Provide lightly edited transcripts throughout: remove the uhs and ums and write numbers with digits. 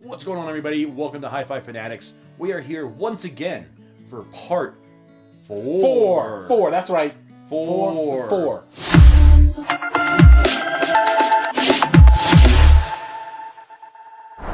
What's going on, everybody? Welcome to Hi-Fi Fanatics. We are here once again for part 4. Four, that's right. Four.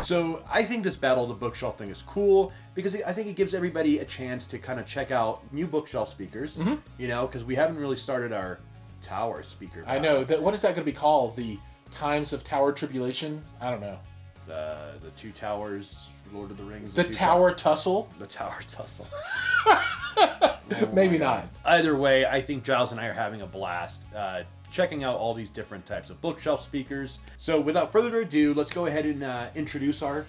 So I think this Battle of the Bookshelf thing is cool because I think it gives everybody a chance to kind of check out new bookshelf speakers, you know, because we haven't really started our tower speaker. I know. What is that going to be called? The Times of Tower Tribulation? I don't know. The Two Towers, Lord of the Rings. The Tower Tussle? The Tower Tussle. Maybe not. Either way, I think Giles and I are having a blast checking out all these different types of bookshelf speakers. So without further ado, let's go ahead and introduce our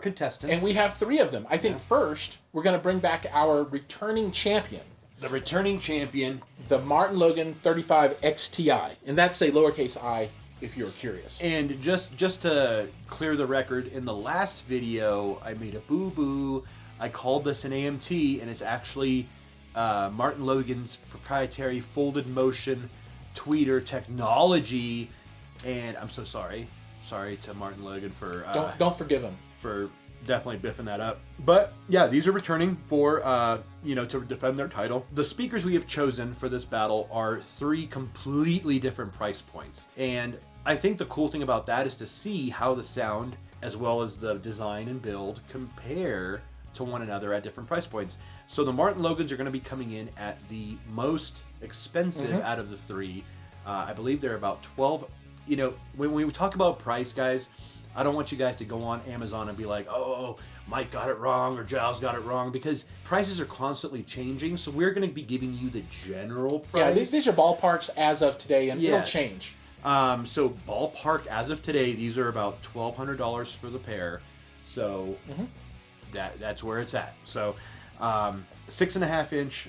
contestants. And we have 3 of them. I think first, we're going to bring back our returning champion. The returning champion. The Martin Logan 35XTi. And that's a lowercase I, if you're curious. And just to clear the record, in the last video, I made a boo-boo. I called this an AMT, and it's actually Martin Logan's proprietary folded motion tweeter technology. And I'm so sorry. Sorry to Martin Logan for... Don't forgive him. For definitely biffing that up. But yeah, these are returning for, to defend their title. The speakers we have chosen for this battle are 3 completely different price points. And I think the cool thing about that is to see how the sound, as well as the design and build, compare to one another at different price points. So the Martin Logans are going to be coming in at the most expensive out of the 3. I believe they're about 12. You know, when we talk about price, guys, I don't want you guys to go on Amazon and be like, oh, Mike got it wrong or Giles got it wrong, because prices are constantly changing. So we're going to be giving you the general price. Yeah, these are ballparks as of today, and it'll change. So ballpark as of today, these are about $1,200 for the pair. So that's where it's at. So 6.5 inch,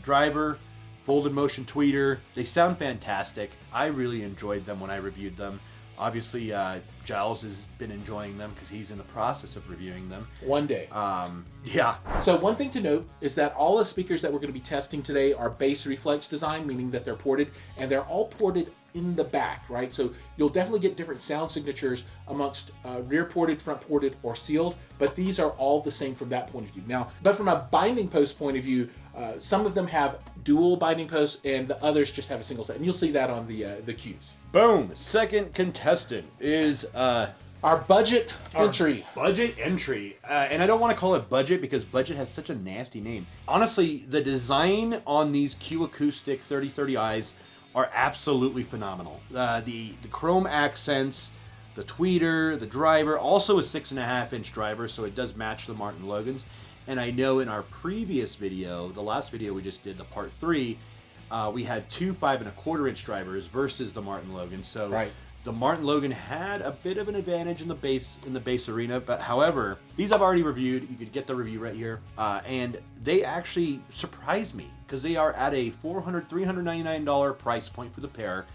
driver, folded motion tweeter. They sound fantastic. I really enjoyed them when I reviewed them. Obviously, Giles has been enjoying them because he's in the process of reviewing them. One day. Yeah. So one thing to note is that all the speakers that we're going to be testing today are base reflex design, meaning that they're ported, and they're all ported in the back, right? So you'll definitely get different sound signatures amongst rear ported, front ported, or sealed, but these are all the same from that point of view. Now, but from a binding post point of view, some of them have dual binding posts and the others just have a single set, and you'll see that on the cues. Boom. Second contestant is our budget entry. Budget entry. And I don't want to call it budget because budget has such a nasty name. Honestly, the design on these Acoustics 3030Is are absolutely phenomenal. The chrome accents, the tweeter, the driver, also a 6.5 inch driver, so it does match the Martin Logans. And I know in our previous video, the last video we just did, the part 3, we had 2 5.25 inch drivers versus the Martin Logan. So right. The Martin Logan had a bit of an advantage in the bass arena, but however, these I've already reviewed. You could get the review right here, and they actually surprised me because they are at a $399 price point for the pair,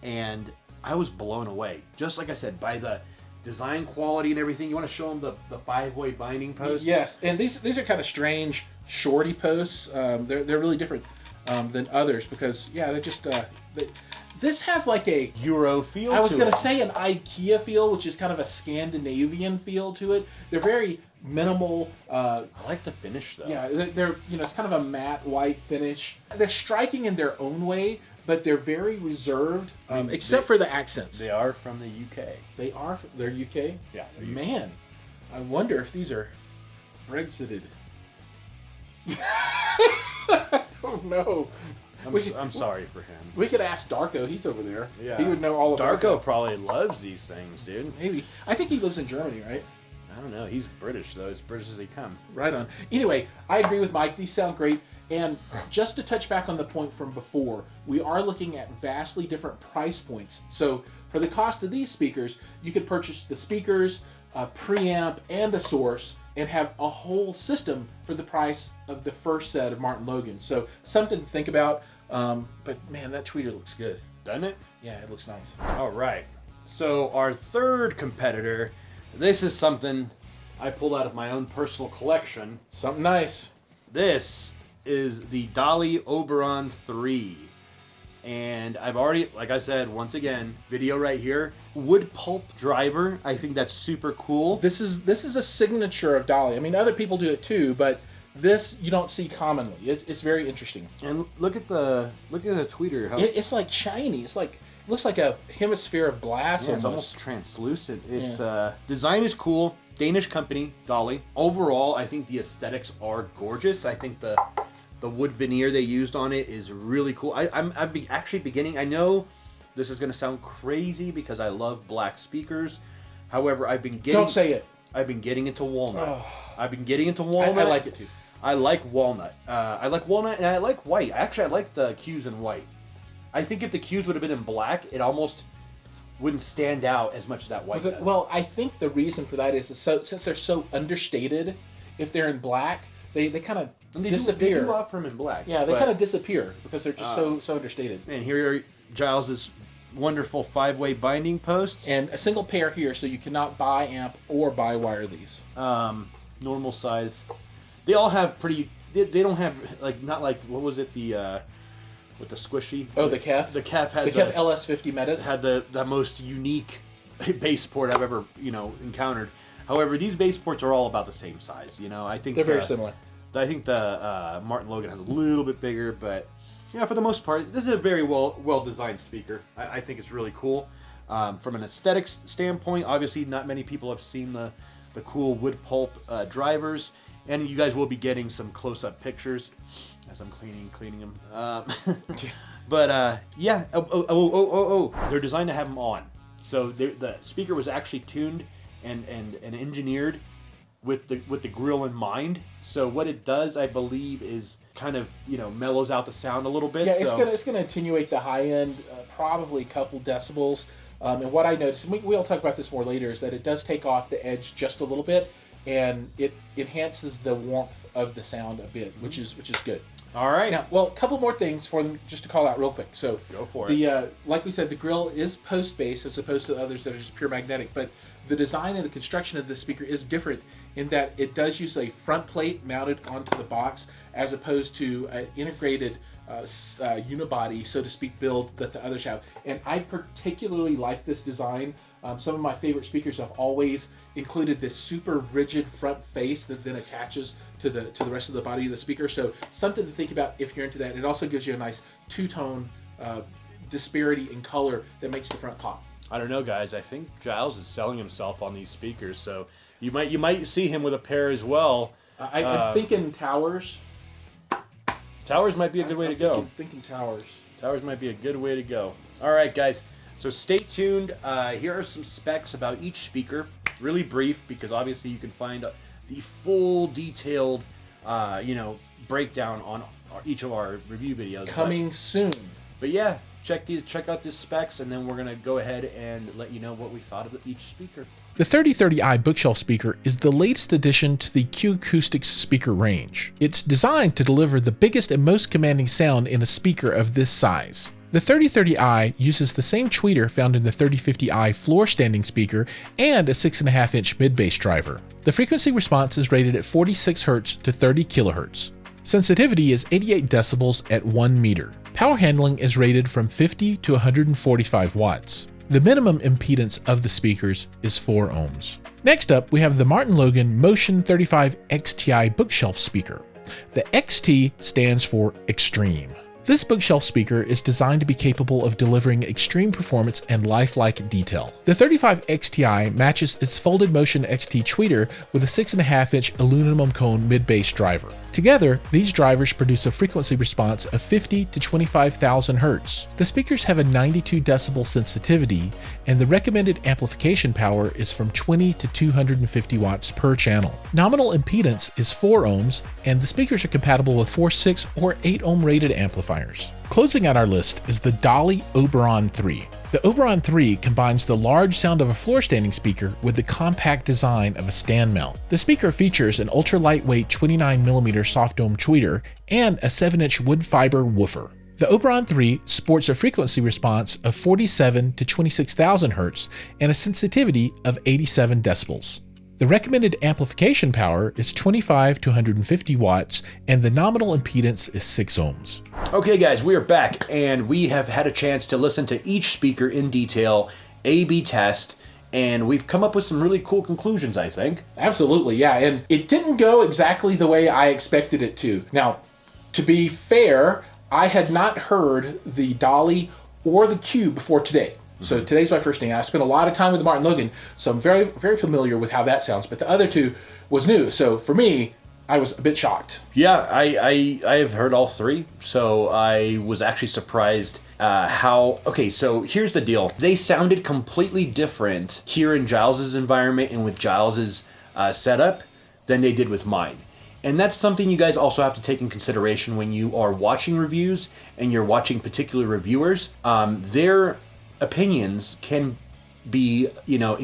and I was blown away. Just like I said, by the design quality and everything. You want to show them the 5-way binding posts? Yes, and these are kind of strange shorty posts. They're really different than others because they're just this has like a Euro feel. I was going to say an IKEA feel, which is kind of a Scandinavian feel to it. They're very minimal. I like the finish though. Yeah, they're it's kind of a matte white finish. They're striking in their own way, but they're very reserved, except for the accents. They are from the UK. They're UK? Yeah. Man, I wonder if these are Brexited. I don't know. I'm sorry for him. We could ask Darko. He's over there. Yeah. He would know all about Darko probably loves these things, dude. Maybe. I think he lives in Germany, right? I don't know. He's British, though. As British as they come. Right on. Anyway, I agree with Mike. These sound great. And just to touch back on the point from before, we are looking at vastly different price points. So for the cost of these speakers, you could purchase the speakers, a preamp, and a source, and have a whole system for the price of the first set of Martin Logan. So something to think about. But man, that tweeter looks good. Doesn't it? Yeah, it looks nice. All right. So our third competitor, this is something I pulled out of my own personal collection. Something nice. This is the DALI Oberon 3. And I've already, like I said, once again, video right here, wood pulp driver. I think that's super cool. This is a signature of DALI. I mean, other people do it too, but this you don't see commonly. It's very interesting. And look at the tweeter. How It's like shiny. It's like looks like a hemisphere of glass. it's almost translucent. It's design is cool. Danish company, DALI. Overall, I think the aesthetics are gorgeous. I think the wood veneer they used on it is really cool. I'm actually beginning. I know this is going to sound crazy because I love black speakers. However, I've been getting. Don't say it. I've been getting into walnut. Oh. I've been getting into walnut. I like it too. I like walnut. I like walnut and I like white. Actually, I like the Qs in white. I think if the Qs would have been in black, it almost wouldn't stand out as much as that white does. Well, I think the reason for that is since they're so understated, if they're in black, they kind of disappear. They do offer them in black. Yeah, they kind of disappear because they're just so understated. And here are Giles's wonderful 5-way binding posts. And a single pair here, so you cannot buy amp or buy wire these. Normal size. They all have pretty. They don't have like not like what was it with the squishy. Oh, the KEF. The KEF had the KEF LS50 Metas had the most unique bass port I've ever encountered. However, these bass ports are all about the same size. I think they're very similar. I think the Martin Logan has a little bit bigger, but yeah, for the most part, this is a very well designed speaker. I think it's really cool. From an aesthetics standpoint, obviously not many people have seen the cool wood pulp drivers, and you guys will be getting some close-up pictures as I'm cleaning them. But yeah, they're designed to have them on. So the speaker was actually tuned and engineered with the grill in mind. So what it does, I believe, is kind of mellows out the sound a little bit. Yeah, it's gonna attenuate the high end, probably a couple decibels. And what I noticed, and we'll talk about this more later, is that it does take off the edge just a little bit, and it enhances the warmth of the sound a bit, which is good. All right. Now, well, a couple more things for them just to call out real quick. So go for it. Like we said, the grill is post bass as opposed to others that are just pure magnetic, but the design and the construction of the speaker is different in that it does use a front plate mounted onto the box as opposed to an integrated unibody, so to speak, build that the others have. And I particularly like this design. Some of my favorite speakers have always included this super rigid front face that then attaches to the rest of the body of the speaker. So something to think about if you're into that. It also gives you a nice two-tone disparity in color that makes the front pop. I don't know, guys. I think Giles is selling himself on these speakers, so you might see him with a pair as well. I'm thinking towers. Towers might be a good way to go. Thinking towers. Towers might be a good way to go. All right, guys. So stay tuned. Here are some specs about each speaker. Really brief, because obviously you can find the full detailed, breakdown on each of our review videos. Coming soon. But yeah, check out these specs, and then we're gonna go ahead and let you know what we thought of each speaker. The 3030i bookshelf speaker is the latest addition to the Acoustics speaker range. It's designed to deliver the biggest and most commanding sound in a speaker of this size. The 3030i uses the same tweeter found in the 3050i floor standing speaker and a 6.5-inch mid-bass driver. The frequency response is rated at 46 Hz to 30 kHz. Sensitivity is 88 decibels at 1 meter. Power handling is rated from 50 to 145 watts. The minimum impedance of the speakers is 4 ohms. Next up, we have the Martin Logan Motion 35XTi bookshelf speaker. The XT stands for Extreme. This bookshelf speaker is designed to be capable of delivering extreme performance and lifelike detail. The 35XTi matches its folded Motion XT tweeter with a 6.5-inch aluminum cone mid-bass driver. Together, these drivers produce a frequency response of 50 to 25,000 Hz. The speakers have a 92 decibel sensitivity, and the recommended amplification power is from 20 to 250 watts per channel. Nominal impedance is 4 ohms, and the speakers are compatible with 4, 6, or 8 ohm rated amplifiers. Closing out our list is the DALI Oberon 3. The Oberon 3 combines the large sound of a floor-standing speaker with the compact design of a stand mount. The speaker features an ultra-lightweight 29mm soft dome tweeter and a 7-inch wood fiber woofer. The Oberon 3 sports a frequency response of 47 to 26,000 Hz and a sensitivity of 87 decibels. The recommended amplification power is 25 to 150 watts, and the nominal impedance is 6 ohms. Okay guys, we are back and we have had a chance to listen to each speaker in detail, A/B test, and we've come up with some really cool conclusions, I think. Absolutely, yeah, and it didn't go exactly the way I expected it to. Now, to be fair, I had not heard the DALI or the Q before today. So today's my first day. I spent a lot of time with the Martin Logan, so I'm very, very familiar with how that sounds. But the other two was new. So for me, I was a bit shocked. Yeah, I have heard all three, so I was actually surprised how... Okay, so here's the deal. They sounded completely different here in Giles's environment and with Giles's setup than they did with mine. And that's something you guys also have to take in consideration when you are watching reviews and you're watching particular reviewers. Their opinions can be, you know,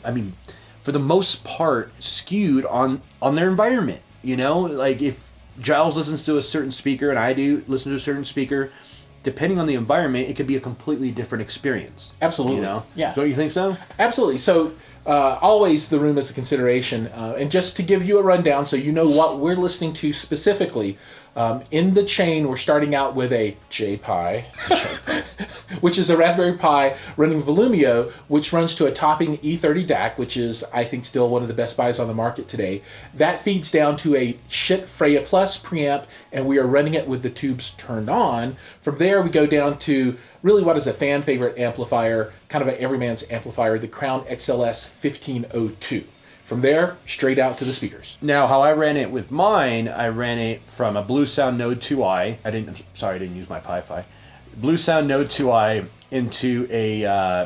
I mean, for the most part, skewed on their environment. You know, like if Giles listens to a certain speaker and I do listen to a certain speaker, depending on the environment, it could be a completely different experience. Absolutely. You know? Yeah. Don't you think so? Absolutely. So always the room is a consideration. And just to give you a rundown so you know what we're listening to specifically, in the chain, we're starting out with a J-Pi, which is a Raspberry Pi running Volumio, which runs to a topping E30 DAC, which is, I think, still one of the best buys on the market today. That feeds down to a Schiit Freya Plus preamp, and we are running it with the tubes turned on. From there, we go down to really what is a fan favorite amplifier, kind of an everyman's amplifier, the Crown XLS 1502. From there, straight out to the speakers. Now, how I ran it with mine, I ran it from a Blue Sound Node 2i. I didn't use my Pi-Fi. Blue Sound Node 2i into a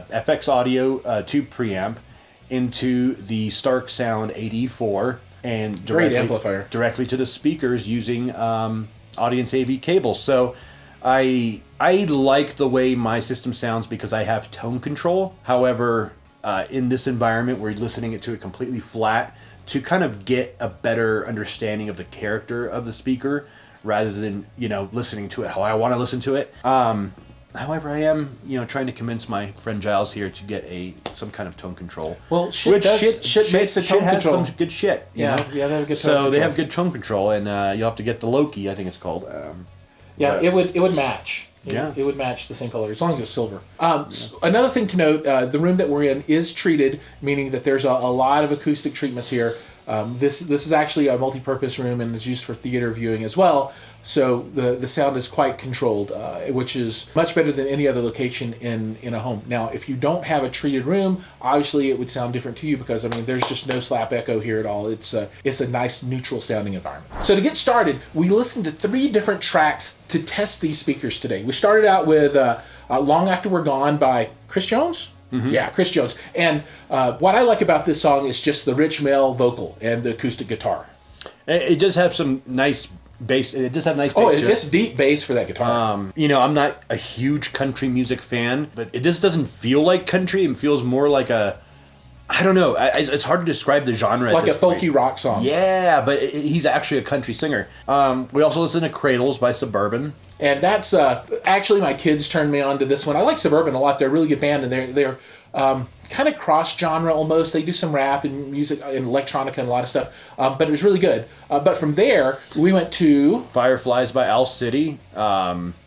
FX Audio tube preamp, into the Stark Sound AD4, and directly to the speakers using Audience AV cables. So I like the way my system sounds because I have tone control. However, in this environment, we're listening to it completely flat to kind of get a better understanding of the character of the speaker rather than, you know, listening to it how I want to listen to it. However, I am, you know, trying to convince my friend Giles here to get some kind of tone control. Well, Schiit makes the tone has control. Some good shit. You know? Yeah, they have good tone control. So they have good tone control, and you'll have to get the Loki, I think it's called. It would match. It would match the same color as long as it's silver. Another thing to note: the room that we're in is treated, meaning that there's a lot of acoustic treatments here. This is actually a multi-purpose room and is used for theater viewing as well. So the sound is quite controlled, which is much better than any other location in a home. Now, if you don't have a treated room, obviously it would sound different to you because, I mean, there's just no slap echo here at all. It's a nice neutral sounding environment. So to get started, we listened to 3 different tracks to test these speakers today. We started out with Long After We're Gone by Chris Jones. Mm-hmm. Yeah, Chris Jones. And what I like about this song is just the rich male vocal and the acoustic guitar. It does have some nice bass. It does have nice bass. Oh, it's deep bass for that guitar. You know, I'm not a huge country music fan, but it just doesn't feel like country. It feels more like I don't know. It's hard to describe the genre. Like a folky rock song. Yeah, but he's actually a country singer. We also listen to Cradles by Suburban. And that's actually my kids turned me on to this one. I like Suburban a lot. They're a really good band, and they're kind of cross-genre almost. They do some rap and music and electronica and a lot of stuff, but it was really good. But from there, we went to... Fireflies by Owl City.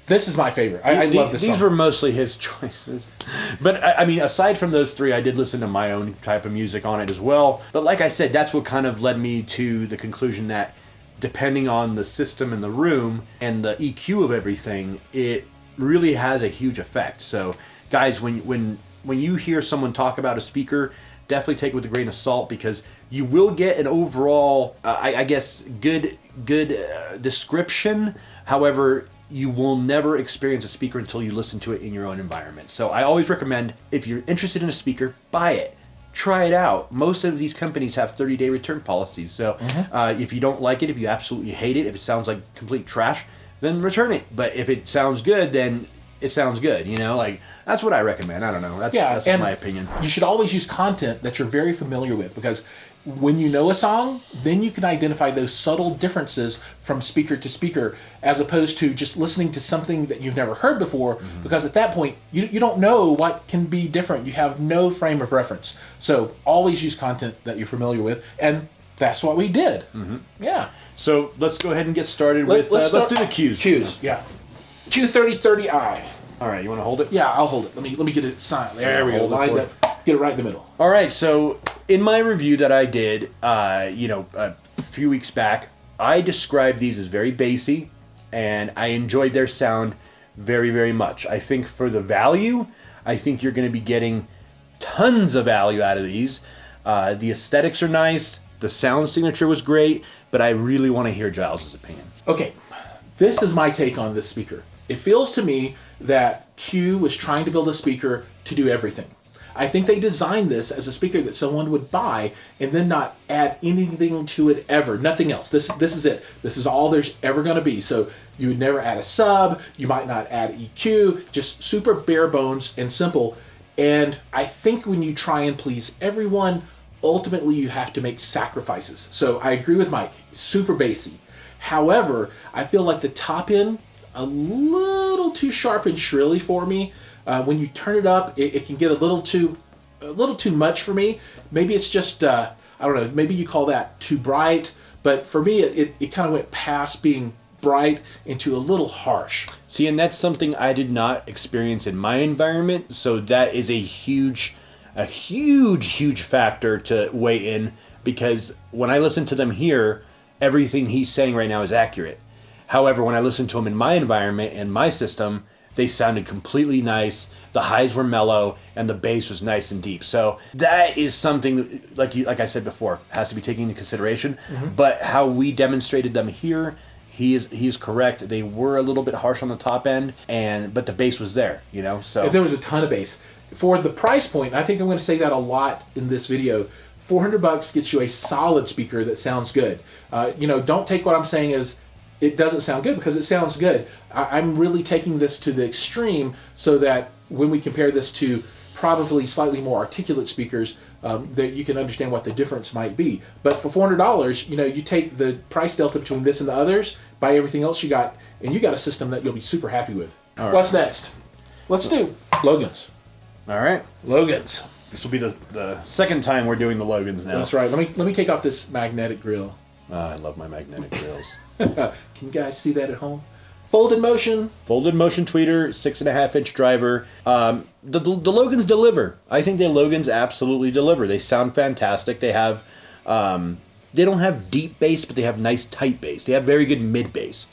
This is my favorite. I love this song. These were mostly his choices. But, I mean, aside from those 3, I did listen to my own type of music on it as well. But like I said, that's what kind of led me to the conclusion that depending on the system in the room and the EQ of everything, it really has a huge effect. So, guys, when you hear someone talk about a speaker, definitely take it with a grain of salt because you will get an overall, I guess, good description. However, you will never experience a speaker until you listen to it in your own environment. So I always recommend, if you're interested in a speaker, buy it. Try it out. Most of these companies have 30-day return policies. So if you don't like it, if you absolutely hate it, if it sounds like complete trash, then return it. But if it sounds good, then it sounds good. You know, like that's what I recommend. I don't know. That's just my opinion. You should always use content that you're very familiar with, because when you know a song, then you can identify those subtle differences from speaker to speaker, as opposed to just listening to something that you've never heard before, because at that point, you don't know what can be different. You have no frame of reference. So always use content that you're familiar with, and that's what we did. Yeah. So let's go ahead and get started with, let's do the cues. Cues, yeah. Cue 3030I. All right, you want to hold it? Yeah, I'll hold it. Let me get it signed. There we go. Lined up. Get it right in the middle. All right, so in my review that I did, a few weeks back, I described these as very bassy, and I enjoyed their sound very, very much. I think for the value, I think you're going to be getting tons of value out of these. The aesthetics are nice. The sound signature was great, but I really want to hear Giles' opinion. Okay, this is my take on this speaker. It feels to me that Q was trying to build a speaker to do everything. I think they designed this as a speaker that someone would buy and then not add anything to it ever. Nothing else. This is it. This is all there's ever going to be. So you would never add a sub. You might not add EQ. Just super bare bones and simple. And I think when you try and please everyone, ultimately you have to make sacrifices. So I agree with Mike. Super bassy. However, I feel like the top end a little too sharp and shrilly for me. When you turn it up, it can get a little too much for me. Maybe it's just I don't know. Maybe you call that too bright. But for me, it kind of went past being bright into a little harsh. See, and that's something I did not experience in my environment. So that is a huge factor to weigh in, because when I listen to them here, everything he's saying right now is accurate. However, when I listened to him in my environment and my system, they sounded completely nice. The highs were mellow and the bass was nice and deep. So that is something, like I said before, has to be taken into consideration. But how we demonstrated them here, he is correct. They were a little bit harsh on the top end, but the bass was there, you know. So there was a ton of bass for the price point. I think I'm going to say that a lot in this video. $400 gets you a solid speaker that sounds good. Don't take what I'm saying as it doesn't sound good, because it sounds good. I'm really taking this to the extreme so that when we compare this to probably slightly more articulate speakers, that you can understand what the difference might be. But for $400, you take the price delta between this and the others, buy everything else you got, and you got a system that you'll be super happy with. All right. What's next? Let's do Logans. All right. Logans. This will be the second time we're doing the Logans now. That's right. Let me take off this magnetic grill. I love my magnetic grills. Can you guys see that at home? Folded motion tweeter, 6.5-inch driver. The Logans deliver. I think the Logans absolutely deliver. They sound fantastic. They have, they don't have deep bass, but they have nice tight bass. They have very good mid bass.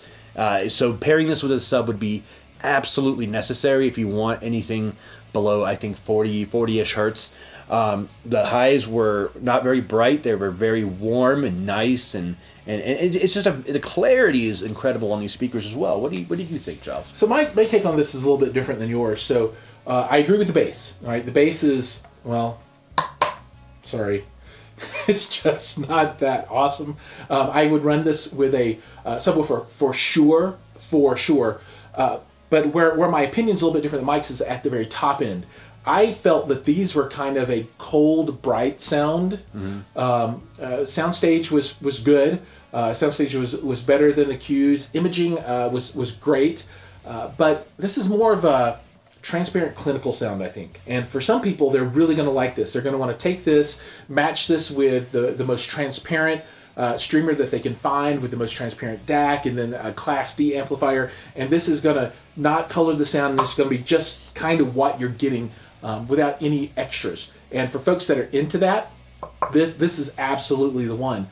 So pairing this with a sub would be absolutely necessary if you want anything below, I think, 40-ish hertz. The highs were not very bright. They were very warm and nice, and it's just the clarity is incredible on these speakers as well. What do you think, Giles? So my take on this is a little bit different than yours. So I agree with the bass. All right, the bass is, well, sorry, it's just not that awesome. I would run this with a subwoofer for sure. But where my opinion's a little bit different than Mike's is at the very top end. I felt that these were kind of a cold, bright sound. Soundstage was good. Soundstage was better than the Q's. Imaging was great. But this is more of a transparent clinical sound, I think. And for some people, they're really going to like this. They're going to want to take this, match this with the most transparent streamer that they can find, with the most transparent DAC, and then a Class D amplifier. And this is going to not color the sound, and it's going to be just kind of what you're getting without any extras. And for folks that are into that, this is absolutely the one.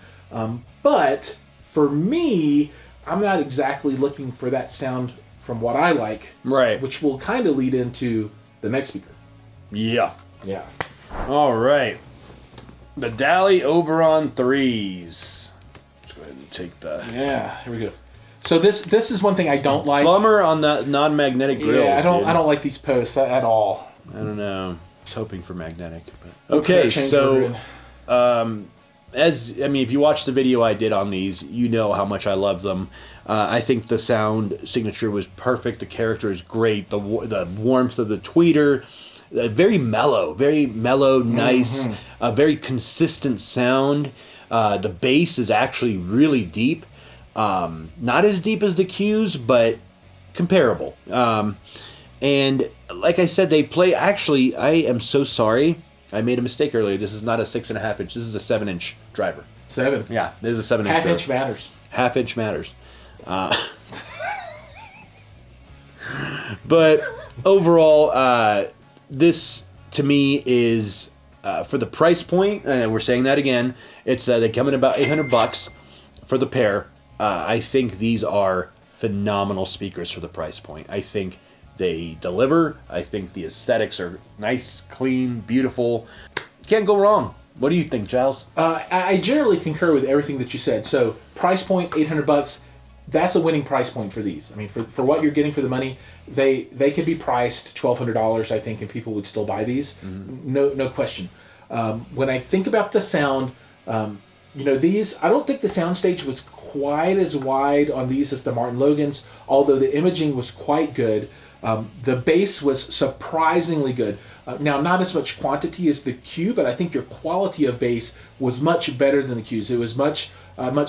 But for me, I'm not exactly looking for that sound from what I like, right? Which will kind of lead into the next speaker. Yeah. All right. The DALI Oberon 3s. Let's go ahead and take the... Yeah, here we go. So this is one thing I don't like. Bummer on the non-magnetic grills. Yeah, I don't like these posts at all. I don't know. I was hoping for magnetic. But... Okay, so if you watch the video I did on these, you know how much I love them. I think the sound signature was perfect. The character is great. The warmth of the tweeter, very mellow, nice, very consistent sound. The bass is actually really deep. Not as deep as the Qs, but comparable. And like I said, they play. Actually, I am so sorry. I made a mistake earlier. This is not a 6.5 inch. This is a 7-inch driver. 7. Yeah, this is a 7-inch. Half inch matters. Half inch matters. But overall, this to me is for the price point. And we're saying that again. It's they come in about $800 for the pair. I think these are phenomenal speakers for the price point. I think they deliver. I think the aesthetics are nice, clean, beautiful. Can't go wrong. What do you think, Giles? I generally concur with everything that you said. So price point, $800. That's a winning price point for these. I mean, for what you're getting for the money, they could be priced $1,200, I think, and people would still buy these. No question. When I think about the sound, these, I don't think the soundstage was quite as wide on these as the Martin Logans, although the imaging was quite good. The bass was surprisingly good. Now, not as much quantity as the Q, but I think your quality of bass was much better than the Qs. It was much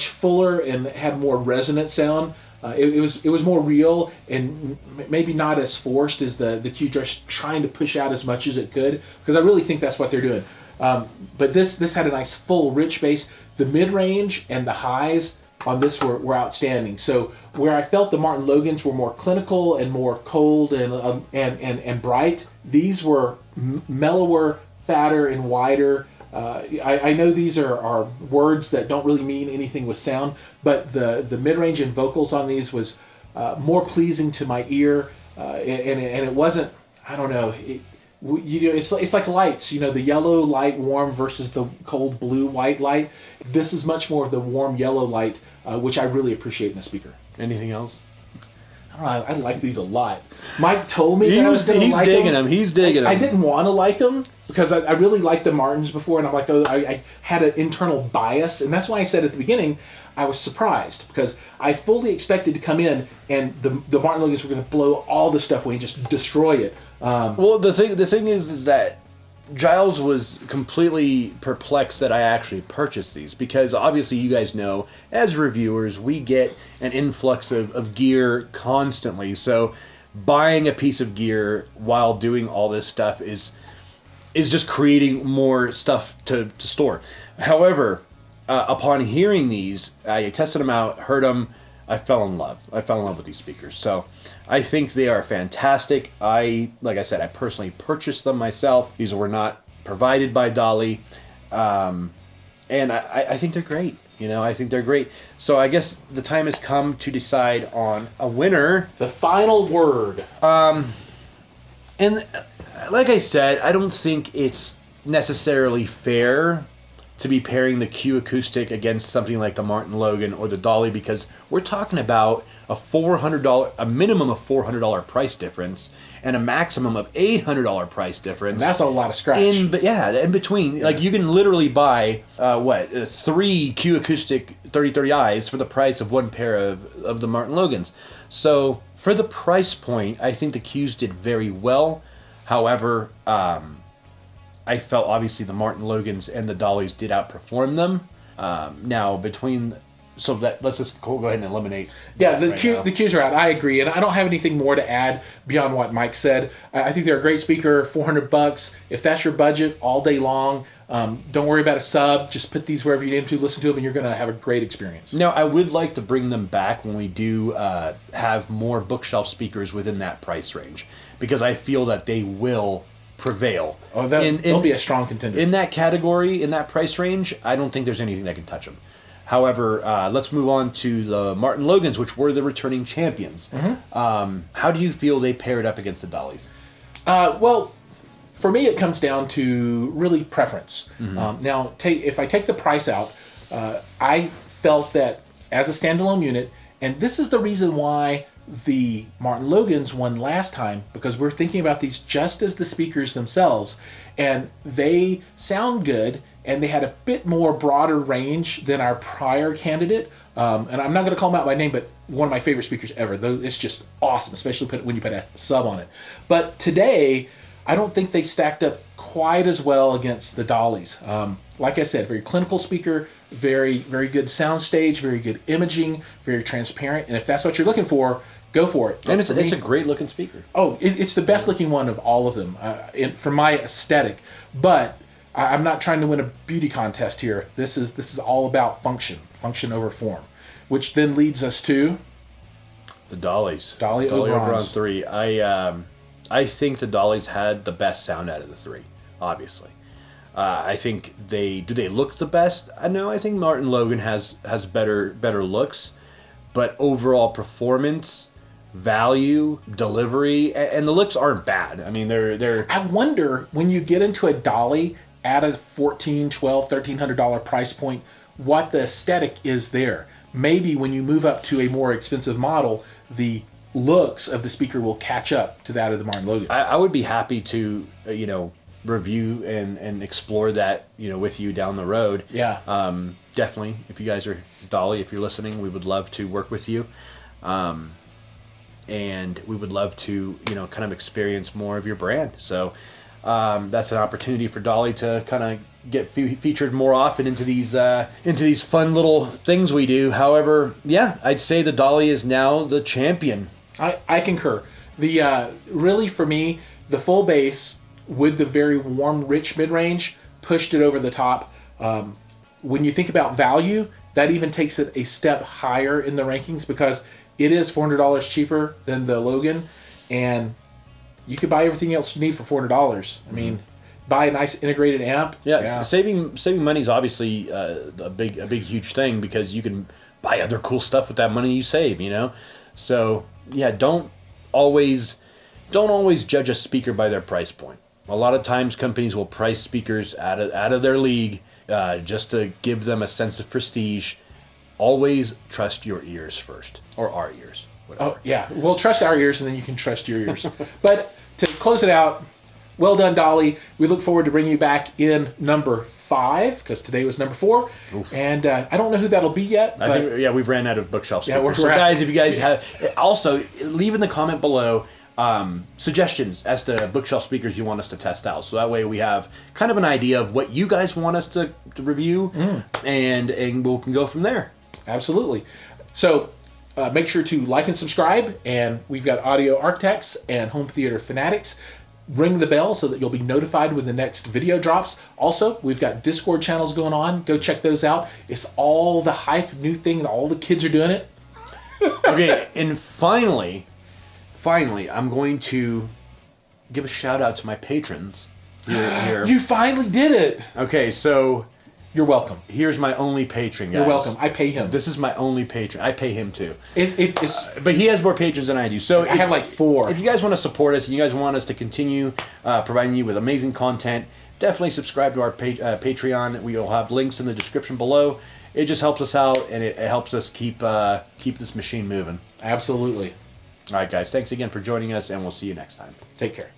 fuller and had more resonant sound. It was more real and maybe not as forced as the Q, just trying to push out as much as it could, because I really think that's what they're doing. But this had a nice full rich bass. The mid-range and the highs on this were outstanding. So where I felt the Martin Logans were more clinical and more cold and bright, these were mellower, fatter, and wider. I know these are words that don't really mean anything with sound, but the mid-range and vocals on these was more pleasing to my ear, and it wasn't, I don't know, it's like lights, the yellow light warm versus the cold blue white light. This is much more of the warm yellow light, which I really appreciate in a speaker. Anything else? I don't know, I like these a lot. Mike told me that I was going to like them. He's digging them. I didn't want to like them because I really liked the Martins before, and I'm like, I had an internal bias, and that's why I said at the beginning I was surprised, because I fully expected to come in and the Martin Logans were going to blow all the stuff away and just destroy it. Well, the thing is that Giles was completely perplexed that I actually purchased these, because obviously you guys know, as reviewers, we get an influx of gear constantly. So buying a piece of gear while doing all this stuff is just creating more stuff to store. However, upon hearing these, I tested them out, heard them, I fell in love. I fell in love with these speakers. So I think they are fantastic. Like I said, I personally purchased them myself. These were not provided by DALI. And I think they're great. I think they're great. So I guess the time has come to decide on a winner. The final word. And like I said, I don't think it's necessarily fair to be pairing the Q acoustic against something like the Martin Logan or the DALI, because we're talking about a minimum of $400 price difference and a maximum of $800 price difference. And that's a lot of scratch. In between. Yeah. Like, you can literally buy 3 Q acoustic 3030Is for the price of one pair of the Martin Logans. So for the price point, I think the Qs did very well. However, I felt obviously the Martin Logans and the DALIs did outperform them. Now let's just go ahead and eliminate. Yeah, the Qs are out. I agree, and I don't have anything more to add beyond what Mike said. I think they're a great speaker. $400. If that's your budget, all day long. Don't worry about a sub. Just put these wherever you need to listen to them, and you're going to have a great experience. Now, I would like to bring them back when we do have more bookshelf speakers within that price range, because I feel that they will prevail. Oh, they'll be a strong contender. In that category, in that price range, I don't think there's anything that can touch them. However, let's move on to the Martin Logans, which were the returning champions. Mm-hmm. How do you feel they paired up against the DALIs? Well, for me, it comes down to really preference. Mm-hmm. Now, if I take the price out, I felt that as a standalone unit, and this is the reason why the Martin Logans won last time, because we're thinking about these just as the speakers themselves, and they sound good and they had a bit more broader range than our prior candidate. And I'm not going to call them out by name, but one of my favorite speakers ever. Though it's just awesome, especially when you put a sub on it. But today, I don't think they stacked up quite as well against the DALIs. Like I said, very clinical speaker, very, very good sound stage, very good imaging, very transparent. And if that's what you're looking for, go for it. And it's a great looking speaker. Oh, it's the best looking one of all of them for my aesthetic. But I'm not trying to win a beauty contest here. This is all about function over form, which then leads us to the DALIs. DALI Oberon 3. I think the DALIs had the best sound out of the three, obviously. I think they look the best? No, I think Martin Logan has better looks, but overall performance, value, delivery, and the looks aren't bad. I mean, they're. I wonder when you get into a DALI at a $1,400, $1,200, $1,300 price point, what the aesthetic is there. Maybe when you move up to a more expensive model, the looks of the speaker will catch up to that of the Martin Logan. I would be happy to review and explore that with you down the road. Yeah. Definitely, if you guys are DALI, if you're listening, we would love to work with you, and we would love to kind of experience more of your brand. So that's an opportunity for DALI to kind of get featured more often into these fun little things we do. However, yeah, I'd say the DALI is now the champion. I concur. The really for me, the full bass with the very warm, rich mid-range pushed it over the top. When you think about value, that even takes it a step higher in the rankings because it is $400 cheaper than the Logan, and you could buy everything else you need for $400. I mean, buy a nice integrated amp. Yeah. Saving money is obviously a big huge thing because you can buy other cool stuff with that money you save. So yeah, don't always judge a speaker by their price point. A lot of times companies will price speakers out of their league just to give them a sense of prestige. Always trust your ears first, or our ears. Whatever. Oh yeah, well, trust our ears and then you can trust your ears. But to close it out, well done, DALI. We look forward to bringing you back in number 5 because today was number 4. Oof. And I don't know who that'll be yet. I think we've ran out of bookshelf speakers. Yeah, so guys, if you guys have, also leave in the comment below suggestions as to bookshelf speakers you want us to test out. So that way we have kind of an idea of what you guys want us to review, and we can go from there. Absolutely. So make sure to like and subscribe. And we've got Audio Architects and Home Theater Fanatics. Ring the bell so that you'll be notified when the next video drops. Also, we've got Discord channels going on. Go check those out. It's all the hype, new thing. All the kids are doing it. Okay, and finally, I'm going to give a shout out to my patrons here. You finally did it. Okay, so you're welcome. Here's my only patron, guys. You're welcome. I pay him. This is my only patron. I pay him too. It's but he has more patrons than I do. So I have like 4. If you guys want to support us and you guys want us to continue providing you with amazing content, definitely subscribe to our Patreon. We will have links in the description below. It just helps us out, and it helps us keep this machine moving. Absolutely. All right, guys. Thanks again for joining us, and we'll see you next time. Take care.